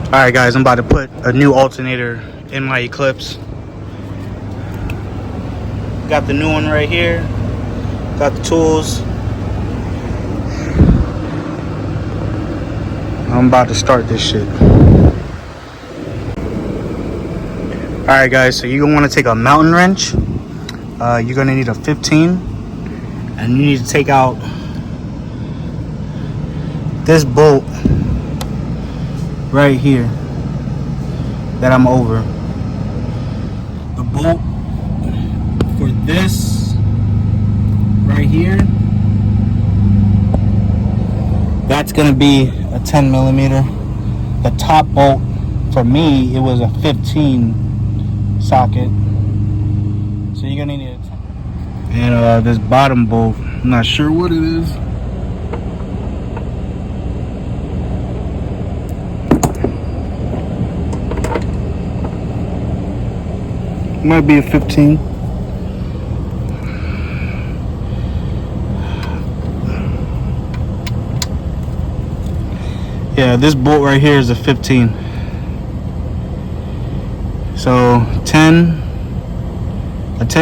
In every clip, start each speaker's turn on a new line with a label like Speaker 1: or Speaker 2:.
Speaker 1: Alright guys, I'm about to put a new alternator in my Eclipse. Got the new one right here. Got the tools. I'm about to start this shit. Alright guys, so you're going to want to take a mountain wrench. You're going to need a 15. And you need to take out this bolt right here that I'm over. The bolt for this right here, that's gonna be a 10 millimeter. The top bolt for me, it was a 15 socket, so you're gonna need a 10. And this bottom bolt, I'm not sure what it is. Might be a 15. Yeah, this bolt right here is a 15. So a 10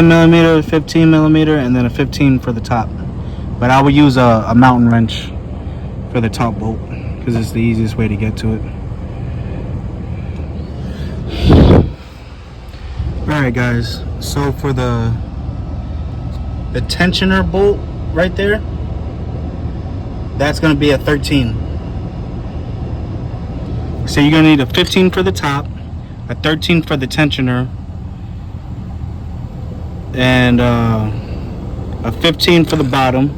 Speaker 1: millimeter, 15 millimeter, and then a 15 for the top. But I would use a mountain wrench for the top bolt because it's the easiest way to get to it. Alright guys, so for the tensioner bolt right there, that's going to be a 13. So you're going to need a 15 for the top, a 13 for the tensioner, and a 15 for the bottom,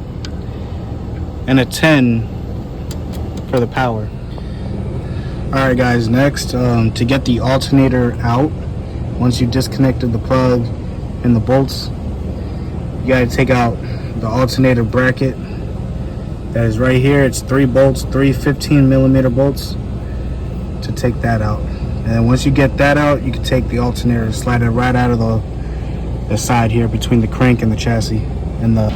Speaker 1: and a 10 for the power. Alright guys, next, to get the alternator out, once you disconnected the plug and the bolts, you gotta take out the alternator bracket that is right here. It's 3 bolts, 3 15 millimeter bolts to take that out. And then once you get that out, you can take the alternator, slide it right out of the side here between the crank and the chassis and the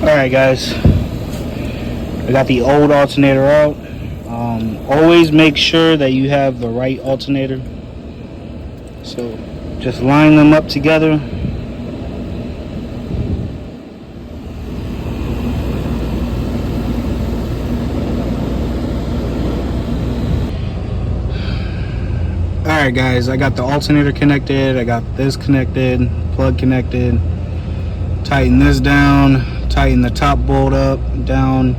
Speaker 1: Alright guys, I got the old alternator out. Always make sure that you have the right alternator. So just line them up together. Alright guys, I got the alternator connected, I got this connected, plug connected. Tighten this down. Tighten the top bolt up, down.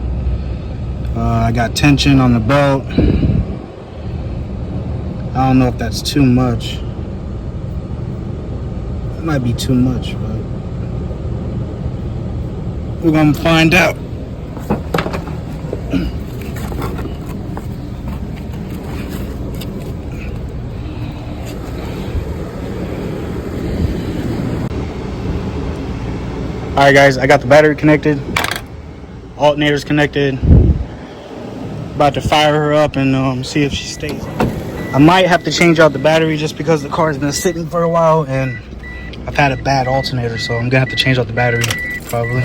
Speaker 1: I got tension on the belt. I don't know if that's too much. It might be too much, but we're gonna find out. Alright guys, I got the battery connected, alternator's connected. About to fire her up and see if she stays. I might have to change out the battery just because the car's been sitting for a while and I've had a bad alternator, so I'm gonna have to change out the battery probably.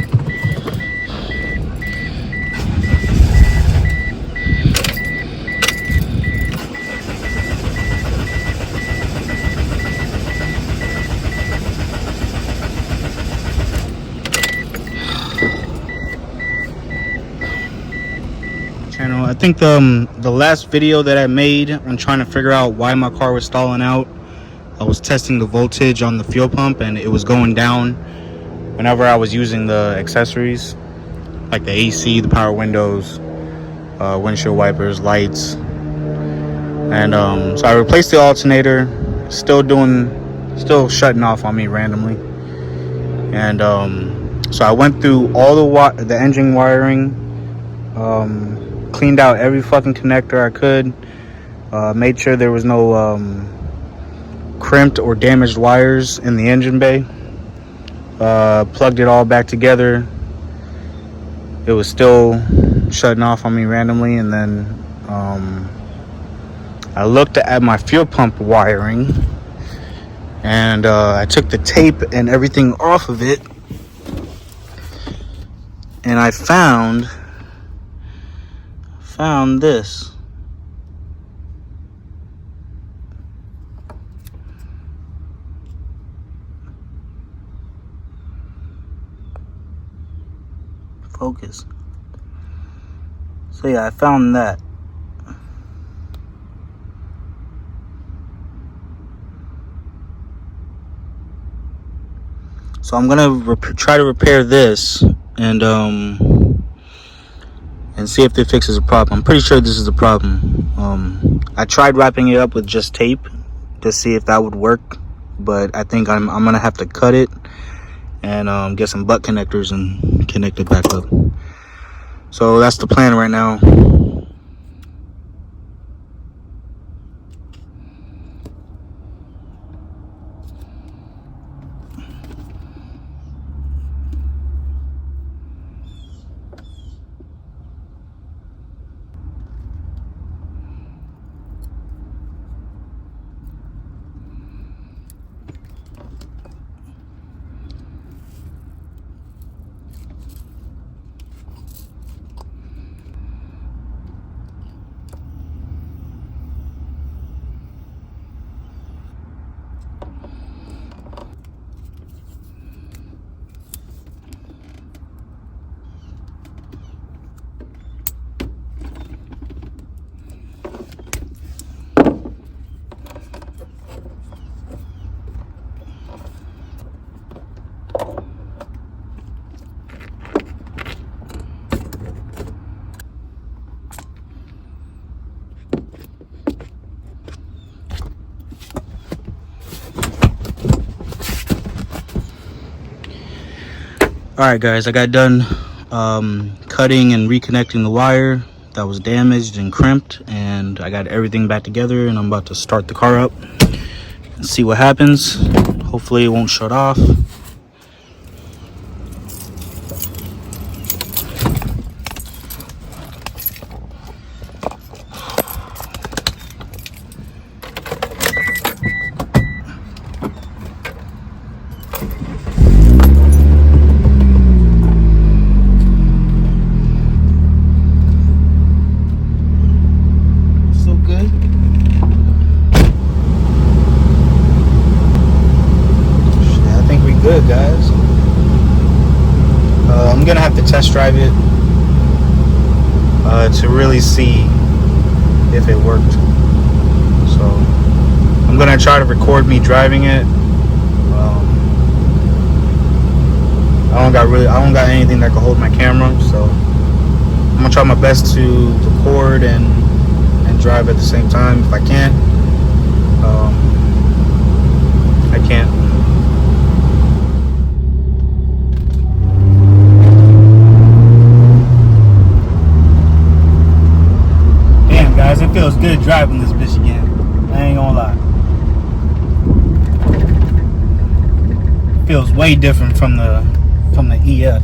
Speaker 1: I think the last video that I made on trying to figure out why my car was stalling out, I was testing the voltage on the fuel pump and it was going down whenever I was using the accessories like the AC, the power windows, windshield wipers, lights, and so I replaced the alternator. Still shutting off on me randomly, and so I went through all the engine wiring, cleaned out every fucking connector I could, made sure there was no crimped or damaged wires in the engine bay, plugged it all back together. It was still shutting off on me randomly, and then I looked at my fuel pump wiring And I took the tape and everything off of it, and I found this. Focus. So yeah, I found that. So I'm gonna try to repair this and see if it fixes the problem. I'm pretty sure this is the problem. I tried wrapping it up with just tape to see if that would work, but I think I'm gonna have to cut it and get some butt connectors and connect it back up. So that's the plan right now. Alright guys, I got done cutting and reconnecting the wire that was damaged and crimped, and I got everything back together, and I'm about to start the car up and see what happens. Hopefully it won't shut off. Good guys. I'm gonna have to test drive it to really see if it worked. So I'm gonna try to record me driving it. I don't got anything that can hold my camera, so I'm gonna try my best to record and drive at the same time. If I can't, I can't. Guys, it feels good driving this bitch again. I ain't gonna lie. It feels way different from the EF.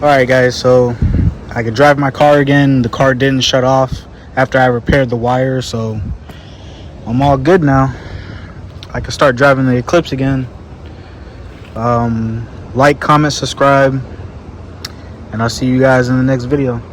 Speaker 1: Alright guys, so I could drive my car again. The car didn't shut off after I repaired the wire, so I'm all good now. I can start driving the Eclipse again. Like, comment, subscribe, and I'll see you guys in the next video.